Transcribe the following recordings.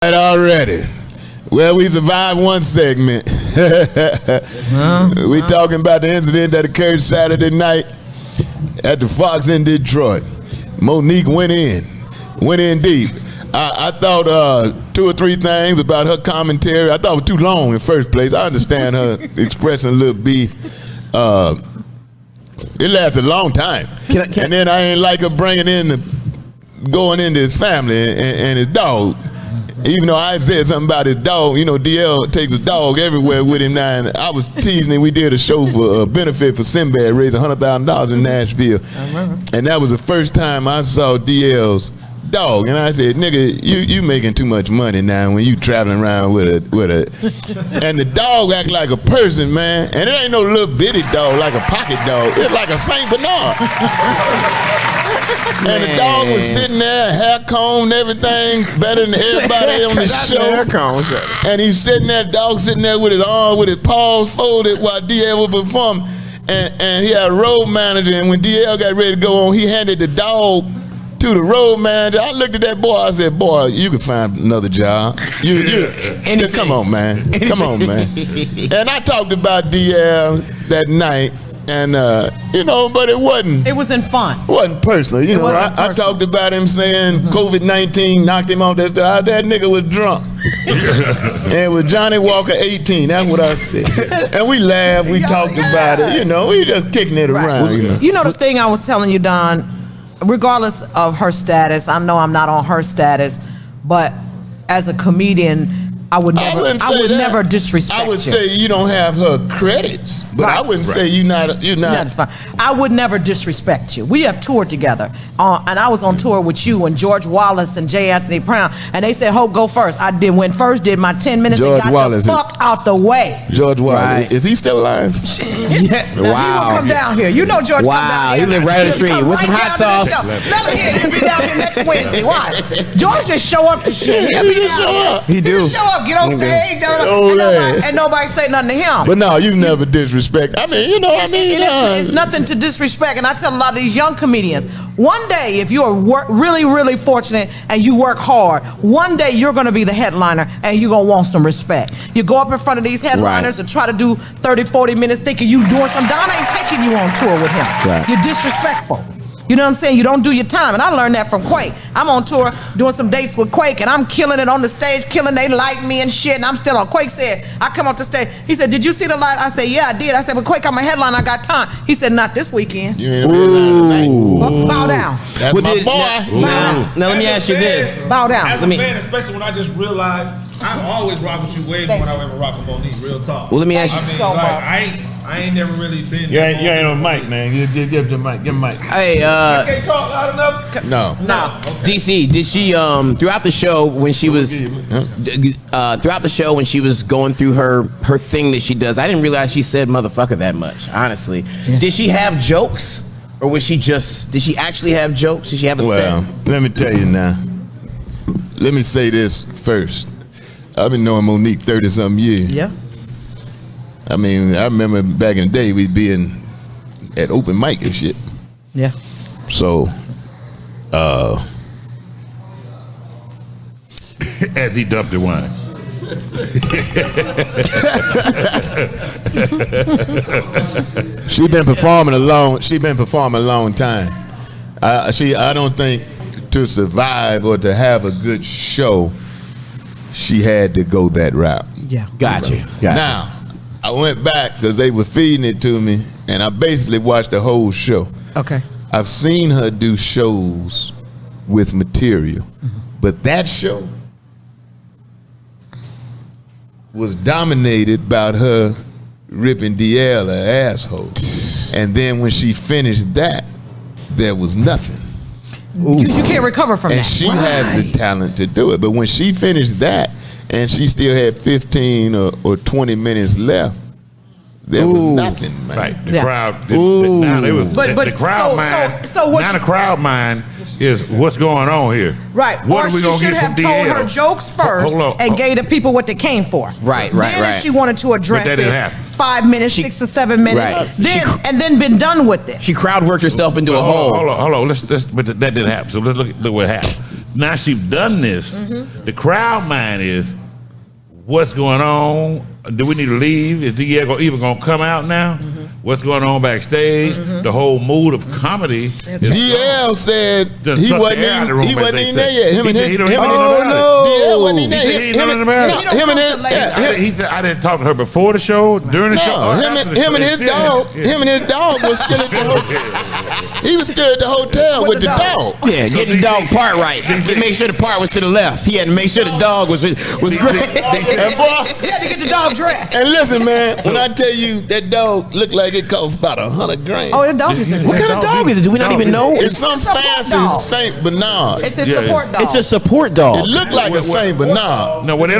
Right already. Well, we survived one segment. We talking about the incident that occurred Saturday night at the Fox in Detroit. Monique went in deep. I thought 2 or 3 things about her commentary. I thought it was too long in the first place. I understand her expressing a little beef. It lasted a long time. And then I ain't like her going into his family and his dog. Even though I said something about his dog, you know, DL takes a dog everywhere with him now. And I was teasing him. We did a show for a benefit for Sinbad, raised $100,000 in Nashville. I remember. And that was the first time I saw DL's dog. And I said, nigga, you making too much money now when you traveling around with a and the dog act like a person, man. And it ain't no little bitty dog like a pocket dog. It's like a Saint Bernard. And the dog was sitting there, hair combed, everything better than everybody on the show. And he's sitting there, dog sitting there with his arms, with his paws folded while DL was performing. And he had a road manager, and when DL got ready to go on, he handed the dog to the road manager. I looked at that boy, I said, boy, you can find another job. Come on, man. Come on, man. And I talked about DL that night. And, you know, but it wasn't. It wasn't fun. It wasn't personal. You know, I talked about him saying COVID-19 knocked him off that stuff. That nigga was drunk. And with Johnny Walker 18, that's what I said. And we laughed, we talked about it. You know, we just kicking it around. You know the thing I was telling you, Don, regardless of her status, I know I'm not on her status, but as a comedian, I would never disrespect you. I would say you don't have her credits, but I wouldn't say you're not. I would never disrespect you. We have toured together, and I was on tour with you and George Wallace and J. Anthony Brown, and they said, "Hope, go first." I went first, did my 10 minutes, George and got Wallace the fuck out the way. George Wallace, is he still alive? Now, wow! He will come down here. You know George. Wow, he live right on the street with some hot sauce. Never he'll be down here next Wednesday. Why? George just show up to shit. He just show up. He do. Show up. Get on stage, and nobody say nothing to him. But no, you never disrespect. I mean, it's nothing to disrespect. And I tell a lot of these young comedians, one day, if you are really, really fortunate and you work hard, one day you're going to be the headliner and you're going to want some respect. You go up in front of these headliners and try to do 30, 40 minutes thinking you doing something. Don ain't taking you on tour with him. Right. You're disrespectful. You know what I'm saying? You don't do your time. And I learned that from Quake. I'm on tour doing some dates with Quake, and I'm killing it on the stage, they like me and shit, and I'm still on. Quake said, I come up the stage. He said, did you see the light? I said, yeah, I did. I said, but Quake, I'm a headline. I got time. He said, not this weekend. You ain't tonight. Bow down. That's my boy. Now let me ask you this. Bow down. As a fan, especially when I just realized I always rock with you way more than I ever rock with Monique. Real talk. Well, let me ask you. I mean, like, I ain't never really been. You ain't on mic, man. Give the mic. Give him mic. Hey, I can't talk loud enough. No. Okay. DC, did she throughout the show when she was going through her thing that she does? I didn't realize she said motherfucker that much. Honestly, did she have jokes, or was she just? Did she actually have jokes? Did she have a set? Let me tell you now. Let me say this first. I've been knowing Monique 30-something years. Yeah. I mean, I remember back in the day we'd be at open mic and shit. Yeah. So, as he dumped the wine. She been performing a long time. I don't think to survive or to have a good show, she had to go that route. Yeah. Gotcha. Now, I went back because they were feeding it to me, and I basically watched the whole show. Okay. I've seen her do shows with material, but that show was dominated by her ripping DL her asshole. And then when she finished that, there was nothing. You can't recover from that. And she has the talent to do it. But when she finished that, and she still had 15 or 20 minutes left, there was nothing, man. Right, the crowd. Now they was the crowd mind. Now the crowd mind is what's going on here. Right. What or are we she gonna should get have from told DL? her jokes first and gave the people what they came for. Right. Then if she wanted to address But that didn't it, happen. 5 minutes, 6 or 7 minutes, Right. then been done with it. She crowd worked herself into a hole. Hold on. But that didn't happen. So let's look what happened. now she's done this. The crowd mind is, what's going on? Do we need to leave? Is DL even going to come out now? What's going on backstage? The whole mood of comedy. DL said he wasn't even there yet. Him and his DL wasn't even there. He said I didn't talk to her before the show, during the show. Him and his dog was still at the hotel. He was still at the hotel with the dog. Yeah, get the dog part right. Make sure the part was to the left. He had to make sure the dog was great. And boy, He had to get the dog dressed. and listen, man, when I tell you that dog looked like it cost about $100,000. Oh, the dog is What kind of dog is it? Do we not even know? It's some fancy dog. Saint Bernard. It's a support dog. It's a support dog. It looked like a Saint Bernard. No, well, they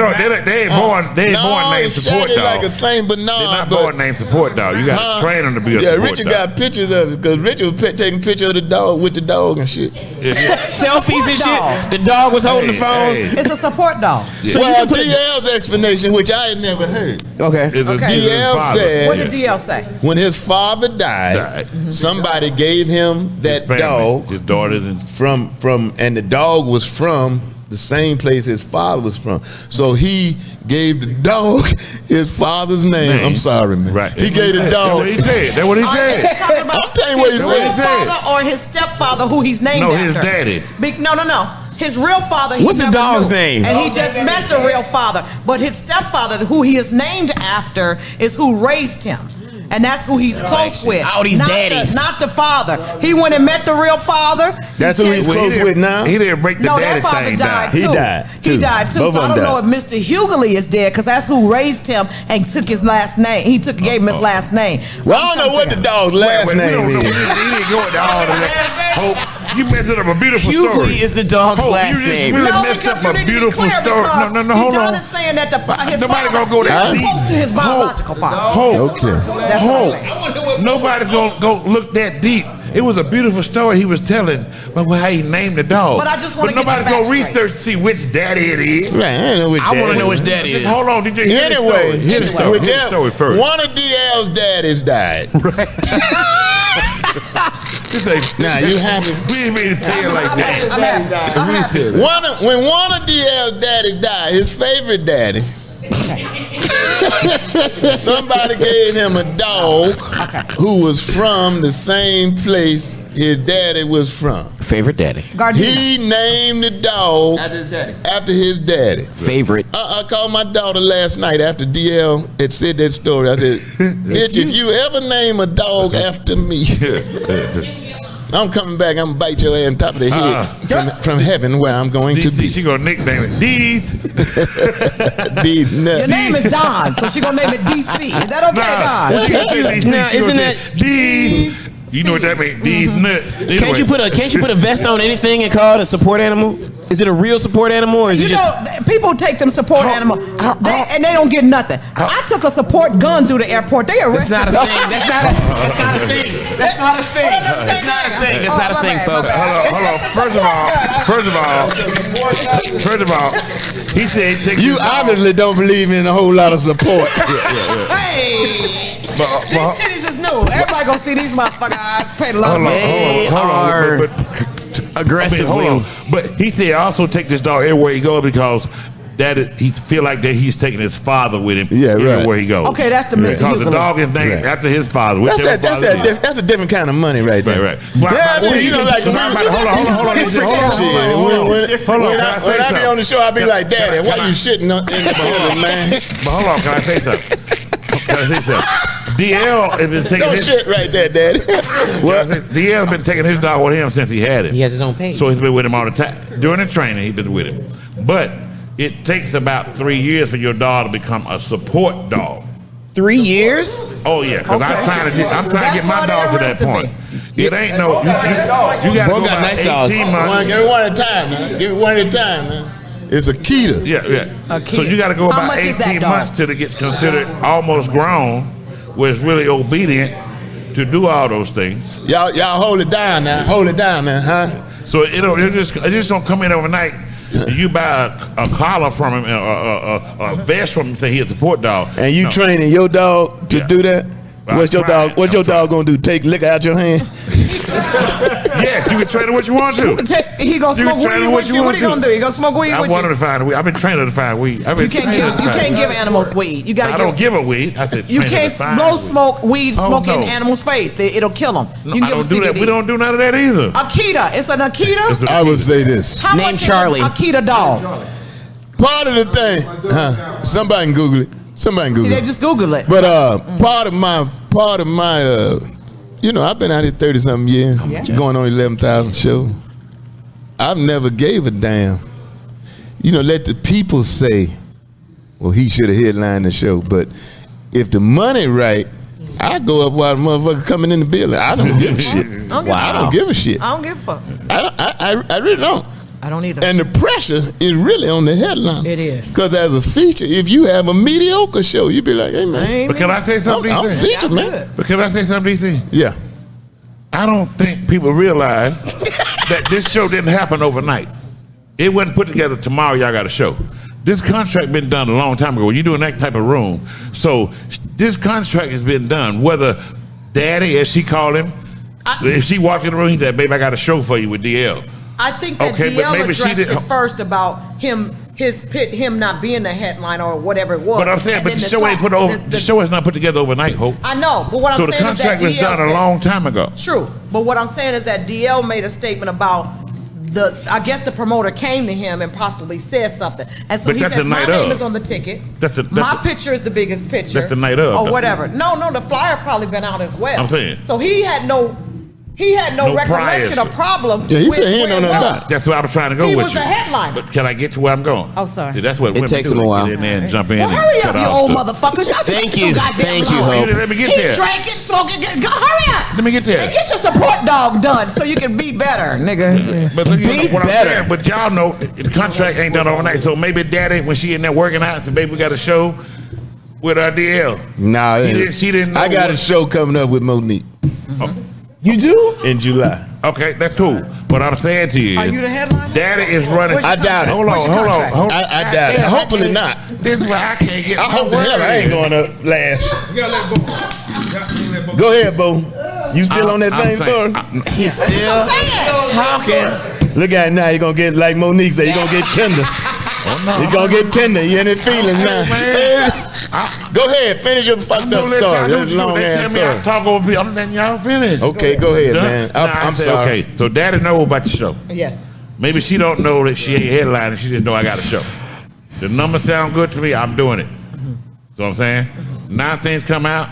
ain't born named support it's dog. like a Saint Bernard. They're not but- born named support dog. You got to train them to be a Yeah, support Richard dog. got pictures of it because Richard was taking pictures of the dog with the dog and shit. Selfies and dog. shit. The dog was holding the phone. It's a support dog. So Well, you can put DL's explanation, which I had never heard. Okay. It's a DL father. said What did DL say? when his father died, somebody gave him His that family, dog his daughters, and and the dog was from the same place his father was from. So he gave the dog his father's name. I'm sorry, man. Right. He gave the That's dog. what he said. That's what he Is he said. talking about I'm telling you what he his said. real father or his stepfather, who he's named No, after? his daddy. No. His real father. He What's the never dog's knew. name? And he just met the real father. But his stepfather, who he is named after, is who raised him. And that's who he's close with. All these not daddies. not the father. He went and met the real father. That's who he's close with now? He didn't break the No, daddy that father thing died down. too. He died, He too. died too. Both So of I them don't know if Mr. Hughley is dead because that's who raised him and took his last name. He gave him his last name. So Well, I don't know what the dog's last We name don't know. is. He didn't go into all of that. Hope, you messing up a beautiful story. Hughley is the dog's Hope, last you just name. really No, messed because up you a need to be beautiful clear story. because No, hold Don on. is saying that his Nobody father gonna go there. is close to his biological father. Hope. Okay. That's what I'm saying. Hope. Nobody's gonna go look that deep. It was a beautiful story he was telling, but how he named the dog. But I just wanna get nobody's the gonna facts straight. research to see which daddy it is. Right, I don't know which I want to daddy know it which is. daddy Just is. hold on. Did you hear the story? Anyway, Hear the story. Hear the story first. One of DL's daddies died. Now you happy? We ain't made it tell you like that. I'm happy. When one of DL's daddies died, his favorite daddy, somebody gave him a dog who was from the same place his daddy was from. Favorite daddy. Gardena. He named the dog after his daddy. Favorite. I called my daughter last night after DL had said that story. I said, bitch, if you ever name a dog after me, I'm coming back. I'm gonna bite your ass on top of the head from heaven where I'm going to be. She gonna nickname it D's. These nuts. Your name is Don, so she gonna name it DC. Is that okay, Don? Now, isn't that D's? You know what that means? These nuts. Can't you put a vest on anything and call it a support animal? Is it a real support animal or is You it just know, people take them support animals and they don't get nothing. I took a support gun through the airport. They arrested That's not a me. thing. That's not a thing. That's not a thing. That's not a thing. That's not a thing, folks. Hold on. First of all, he said take You obviously don't believe in a whole lot of support. Hey, these titties is new. Everybody gonna see these motherfuckers. I paid a lot of money. Hold on. Aggressively. Hold on. But he said also take this dog everywhere he goes because he feel like that he's taking his father with him everywhere he goes. Okay, that's the Mr. Because the Hughley. dog is named after his father. That's a different kind of money right there. Right. Yeah, I mean, you know, like hold on. When I be on the show, I be like, Daddy, why you shitting in the building, man? But hold on, can I say something? DL has been taking Don't his shit right there, Daddy. DL's been taking his dog with him since he had it. He has his own page. So he's been with him all the time. During the training, he's been with him. But it takes about 3 years for your dog to become a support dog. 3 years? Oh yeah, because Okay. I'm trying to get my why they dog to that arrested point. me. It ain't no. You got to Boy go got about nice dogs. 18 months. Give it one at a time, man. Give it one at a time, man. It's a Keeta. Yeah. A kid. So you got to go How about much is that 18 dog? months till it gets considered almost grown, where it's really obedient to do all those things. Y'all hold it down now. Hold it down now, huh? So it just don't come in overnight. You buy a collar from him, a vest from him, say he's a support dog. And you No. training your dog to Yeah. do that? What's your dog gonna do? Take liquor out your hand? Yes, you can train her what you want to. He gonna smoke weed with you. What he gonna do? He gonna smoke weed with you? I want her to find weed. I've been training her to find weed. You can't give animals weed. You gotta. I don't give her weed. I said you can't blow smoke weed in animals' face. It'll kill them. No, I don't do that. We don't do none of that either. Akita. It's an Akita. I would say this. How Name much Charlie. Is an Akita dog? Part of the thing. Somebody can Google it. They just Google it. But part of my I've been out here 30-something years, going on 11,000 shows. I've never gave a damn. Let the people say, well, he should have headlined the show. But if the money right, I go up while the motherfucker coming in the building. I don't give a shit. I don't give a shit. I don't give a fuck. I really don't. I don't either. And the pressure is really on the headline. It is. Because as a feature, if you have a mediocre show, you be like, hey, man. But can I say something? I'm feature, man. But can I say something, DC? Yeah. I don't think people realize that this show didn't happen overnight. It wasn't put together tomorrow, y'all got a show. This contract been done a long time ago. When you're doing that type of room. So this contract has been done, whether Daddy, as she called him, if she walked in the room, he said, babe, I got a show for you with DL. I think that DL addressed it first about him not being the headline or whatever it was. But I'm saying, but the show ain't put over. The show is not put together overnight, Hope. I know, but what I'm saying is that so the contract was done a long time ago. True, but what I'm saying is that DL made a statement about I guess the promoter came to him and possibly said something, and so he says my name is on the ticket. My picture is the biggest picture. That's the night of, or whatever. No, the flyer probably been out as well. I'm saying. So he had no recollection or problem. Yeah, he said he ain't know nothing about it. That's where I was trying to go with you. He was the headliner. But can I get to where I'm going? Oh, sorry. See, that's what women takes do. them a while. Get in there and jump in. Well, hurry up, you old motherfuckers. Y'all Thank take you. so goddamn Thank you, long. Hope. Let me get there. He drank it, smoke it. Hurry up. Let me get there. And get your support dog done so you can be better, nigga. But look, Be what better. I'm saying, but y'all know the contract ain't done overnight. So maybe Daddy, when she in there working out, said, baby, we got a show with our DL. Nah, She didn't know I got a show coming up with Monique. You do? In July. Okay, that's cool. What I'm saying to you is, Are you the headliner? Daddy is running. I doubt it. Hold on. I doubt it. Hopefully not. This is why I can't get. I hope the hell I ain't going up last. You gotta let Bo. You gotta let Bo. Go ahead, Bo. You still on that same story? He's still talking. Look at it now. You're going to get, like Monique said, you're going to get tender. You're going to get tender. You're in his feelings now. Go ahead. Finish your fucked up story. That's a long ass story. I talk over people. I'm letting y'all finish. Okay, go ahead, man. I'm sorry. Okay, so Daddy know about the show. Yes. Maybe she don't know that she ain't headlining. She didn't know I got a show. The numbers sound good to me. I'm doing it. So I'm saying, now things come out.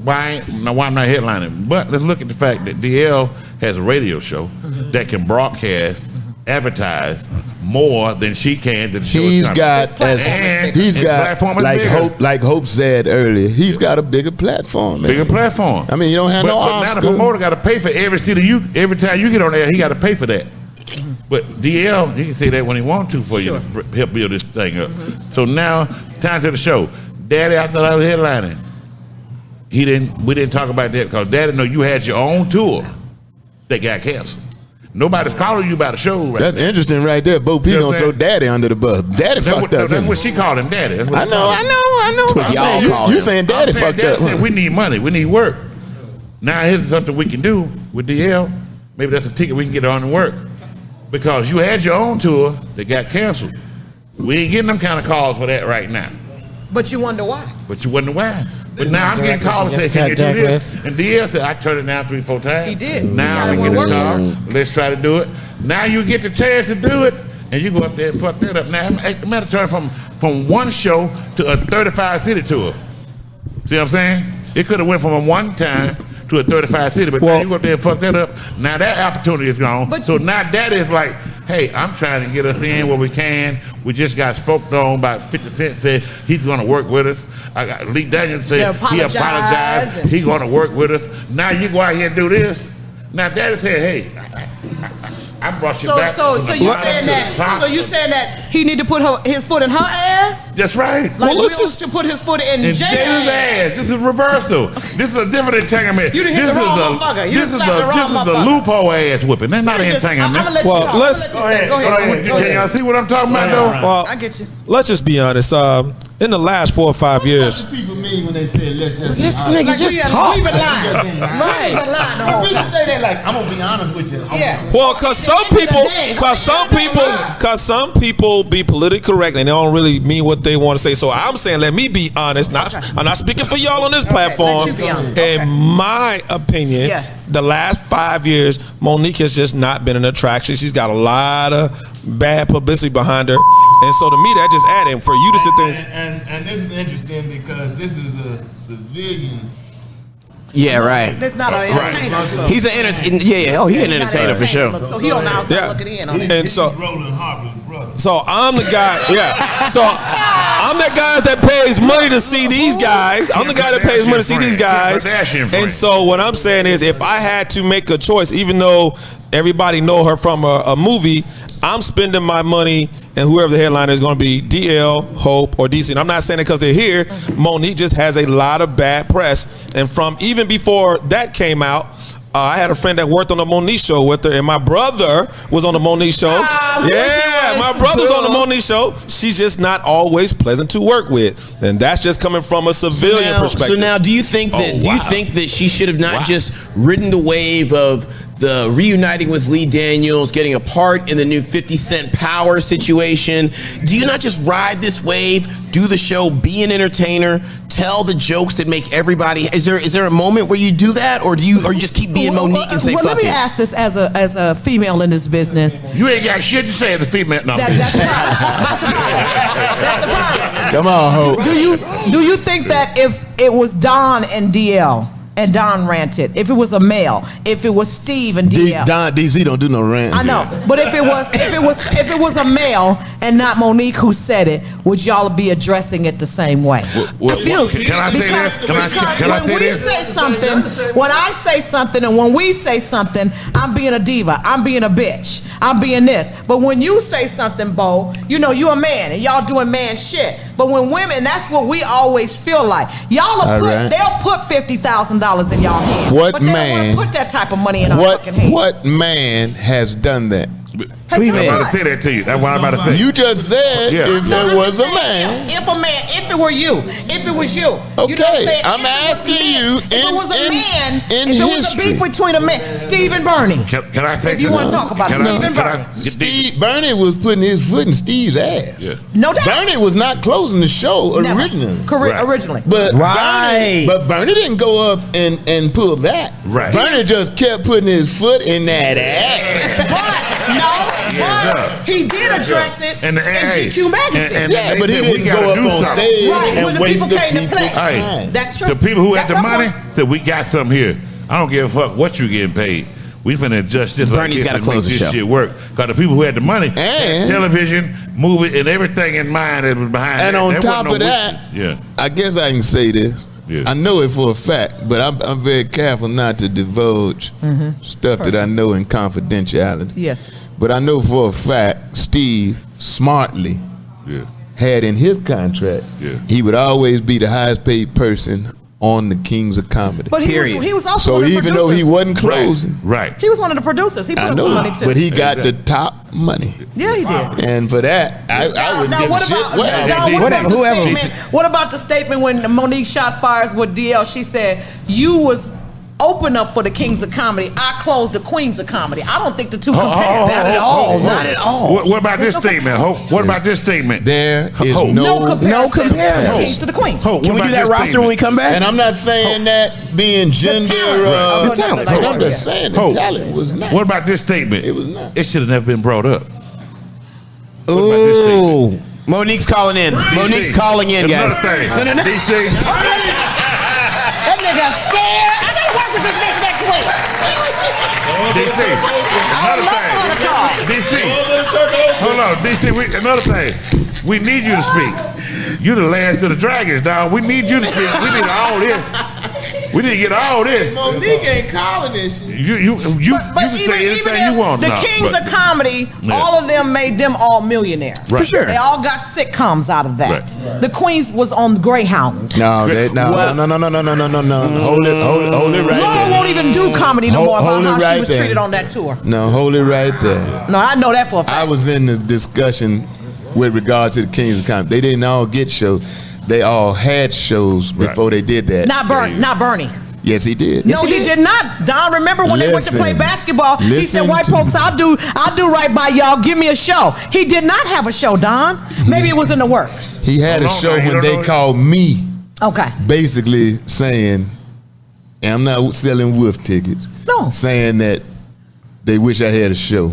Why I'm not headlining? But let's look at the fact that DL has a radio show that can broadcast, advertise more than she can. He's got like Hope said earlier. He's got a bigger platform. Bigger platform. I mean, you don't have no Oscar. But now the promoter got to pay for every time you get on there. He got to pay for that. But DL, you can say that when he wants to for you to help build this thing up. So now, time to the show. Daddy, I thought I was headlining. We didn't talk about that because Daddy know you had your own tour that got canceled. Nobody's calling you about a show right That's interesting right there. Bo P gonna throw Daddy under the bus. Daddy fucked up. That's what she called him, Daddy. I know. You saying Daddy fucked up. Said, we need money. We need work. Now here's something we can do with DL. Maybe that's a ticket we can get on and work. Because you had your own tour that got canceled. We ain't getting them kind of calls for that right now. But you wonder why. But now I'm getting calls and say, can you do this? And DL said, I turned it down 3-4 times. He did. Now we get a call. Let's try to do it. Now you get the chance to do it, and you go up there and fuck that up. Now, it matter turn from one show to a 35-city tour. See what I'm saying? It could have went from a one time to a 35-city, but now you go up there and fuck that up. Now that opportunity is gone. So now Daddy's like, hey, I'm trying to get us in where we can. We just got spoken on by 50 Cent said he's going to work with us. I got Lee Daniels said he apologized. He's going to work with us. Now you go out here and do this. Now Daddy said, hey, I brought you back. So you saying that he need to put his foot in her ass? ass? That's right. Like Well, let's Will just- should put his foot in In Jada's Jada's ass. This is reversal. This is a different entanglement. You done hit This the is wrong a motherfucker. You this is done slapped the wrong a motherfucker. loophole ass whipping. That's not an I'm entanglement. gonna let Well, you talk. let's- Go ahead. Go ahead. Can y'all see what I'm talking about though? Well, I get you. let's just be honest. In the last 4 or 5 years, What do people mean when they say let's just This be honest? nigga just talk. We've been lying. Just been lying. We've been lying the whole When people time. say that, like, I'm gonna be honest with you. Yeah. well, cause some people be politically correct and they don't really mean what they want to say. So I'm saying, let me be honest. I'm not speaking for y'all on this platform. let you be honest. In Okay. my opinion, Yes. the last 5 years, Monique has just not been an attraction. She's got a lot of bad publicity behind her, and so to me, that just added for you to sit there. And this is interesting because this is a civilian's. Yeah, right. That's not an entertainer. So. He's an entertainer. Yeah. Oh, he's an entertainer for sure. So he on the outside Yeah. looking in on it. And so, Roland Harper's brother. so I'm the guy. Yeah. So I'm that guy that pays money to see these guys. I'm the guy that pays money to see these guys. And so what I'm saying is, if I had to make a choice, even though everybody know her from a movie, I'm spending my money, and whoever the headliner is going to be, DL, Hope, or DC. And I'm not saying it because they're here. Monique just has a lot of bad press. And from even before that came out, I had a friend that worked on the Monique show with her, and my brother was on the Monique show. Yeah, my brother's on the Monique show. She's just not always pleasant to work with, and that's just coming from a civilian perspective. So now, do you think that she should have not just ridden the wave of the reuniting with Lee Daniels, getting a part in the new 50 Cent Power situation? Do you not just ride this wave, do the show, be an entertainer, tell the jokes that make everybody? Is there a moment where you do that, or you just keep being Monique and say well, fuck let me it? ask this as a female in this business. You ain't got shit to say as a female. No. That's the problem. That's the problem. Come on, Hope. Do you think that if it was Don and DL and Don ranted, if it was a male, if it was Steve and DL, Don DC don't do no rant. I know, but if it was a male and not Monique who said it, would y'all be addressing it the same way? Can I say this? Can I say this? When I say something and when we say something, I'm being a diva, I'm being a bitch, I'm being this. But when you say something, Bo, you know you're a man and y'all doing man shit. But when women, that's what we always feel like. They'll put $50,000 in y'all hands. What but they man- don't want to put that type of money in our fucking hands. What man has done that? I'm about to say that to you. That's what I'm about to say. You just said if there was a man. If it were you, if it was you. Okay, I'm asking you If it was a man, in if it was a history. beef between a man, Steve and Bernie. Can I say If you want to talk about it, Steve and Bernie. Steve Bernie was putting his foot in Steve's ass. Yeah. No doubt. Bernie was not closing the show Never. originally. Right. Originally. But Right. Bernie didn't go up and pull that. Right. Bernie just kept putting his foot in that ass. But he did address it in GQ magazine. and Yeah, they but he said, we didn't gotta go up do on something. stage Right, when and the waste people the came to people's play. time. That's true. The people who had the That's my money point. said, we got something here. I don't give a fuck what you getting paid. We finna adjust this like Bernie's this gotta and make close the this show. shit work. Because the people who had the money had And- television, movie, and everything in mind that was behind And that. on There top wasn't of no that, wishes. I guess I can say this. Yeah. I know it for a fact, but I'm very careful not to divulge stuff that I know in confidentiality. Yes. But I know for a fact Steve smartly Yeah. had in his contract, Yeah. he would always be the highest paid person on the Kings of Comedy. But he was also So one of the even though he producers. wasn't closing, Right. He was one of the producers. He put I up some money know, too. but he got the Exactly. top money. Yeah, he did. And for that, I wouldn't Now, give a what shit. about, what now, happened. what about the Whoever. statement? What about the statement when Monique shot fires with DL? She said, "You was open up for the Kings of Comedy. I closed the Queens of Comedy." I don't think the two compare. Not at all. Not at all. What about this There's no statement? Hope? What about this statement? There is Hope. no No comparison. comparison. The Kings to the Queens. Hope, Can what we do about that this roster statement? when we come back? And I'm not saying that being gender. talent. Right. The talent. But I'm just saying the Hope. talent was not. What about this statement? It was not. It should have never been brought up. What about this statement? Ooh. Monique's calling in. Monique's calling in, guys. Another thing. DC. That nigga scared. I gotta work with this nigga next week. DC. Another thing. DC. Hold on, DC. Another thing. We need you to speak. You the last of the dragons, dog. We need you to speak. We need all this. We didn't get all this. Monique ain't calling this. You can say anything you want. The Kings of Comedy, all of them made them all millionaires. Right. For sure. They all got sitcoms out of that. Right. The Queens was on Greyhound. No. Hold it right Laura there. won't even do comedy no more about how she was treated on that tour. No, hold it right there. No, I know that for a fact. I was in the discussion with regard to the Kings of Comedy. They didn't all get shows. They all had shows before they did that. Not Bernie. Yes, he did. No, he did not. Don, remember when they went to play basketball? He said, "White folks, I'll do right by y'all. Give me a show." He did not have a show, Don. Maybe it was in the works. He had a show when they called me. Okay. Basically saying, and I'm not selling wolf tickets. No. Saying that they wish I had a show,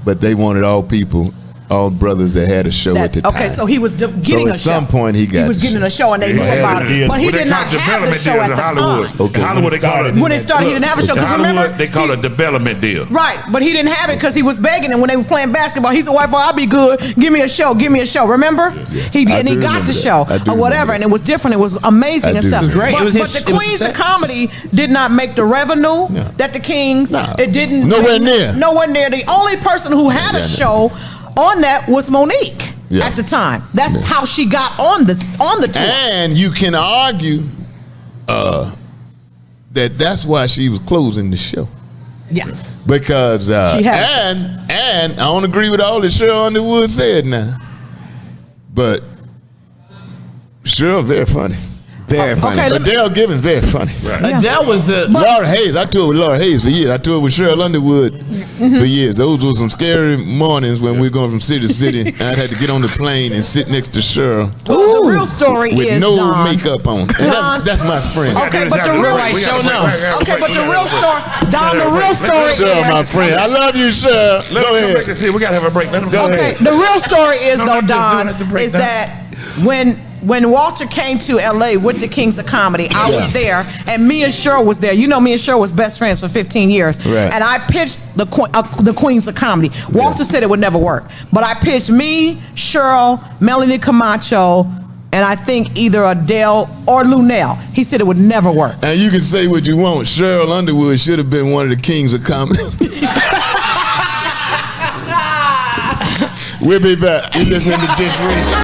but they wanted all people, all brothers that had a show at the time. Okay, so he was getting a show. At some point he got. He was getting a show, and they knew about it, but he did not have the show at the time. Okay. Hollywood, they call it. When it started, he didn't have a show. Because remember, they call it a development deal. Right, but he didn't have it because he was begging, and when they were playing basketball, he said, "White boy, I'll be good. Give me a show. Give me a show." Remember? Yeah. He got the show or whatever, and it was different. It was amazing and stuff. Great. But the Queens of Comedy did not make the revenue that the Kings. It didn't. Nowhere near. Nowhere near. The only person who had a show on that was Monique at the time. That's how she got on the tour. And you can argue that's why she was closing the show. Yeah. Because she had and I don't agree with all that Cheryl Underwood said now. But Cheryl very funny. Very funny. Okay, Adele Gibbons, very funny. Right. Yeah. Adele was the... Laura Hayes. I toured with Laura Hayes for years. I toured with Cheryl Underwood for years. Those were some scary mornings when we were going from city to city. I had to get on the plane and sit next to Cheryl. Well, the real story with is, no Don, makeup on. And that's my friend. Okay, but the real story, Don, the real story Cheryl, is... my friend. I love you, Cheryl. Go ahead. We got to have a break. Let him go ahead. The real story is, though, Don, is that when Walter came to LA with the Kings of Comedy, I was there, and me and Cheryl was there. You know, me and Cheryl was best friends for 15 years. Right. And I pitched the Queens of Comedy. Walter said it would never work. But I pitched me, Cheryl, Melanie Camacho, and I think either Adele or Lunell. He said it would never work. And you can say what you want. Cheryl Underwood should have been one of the Kings of Comedy. We'll be back. You're listening to DisRace.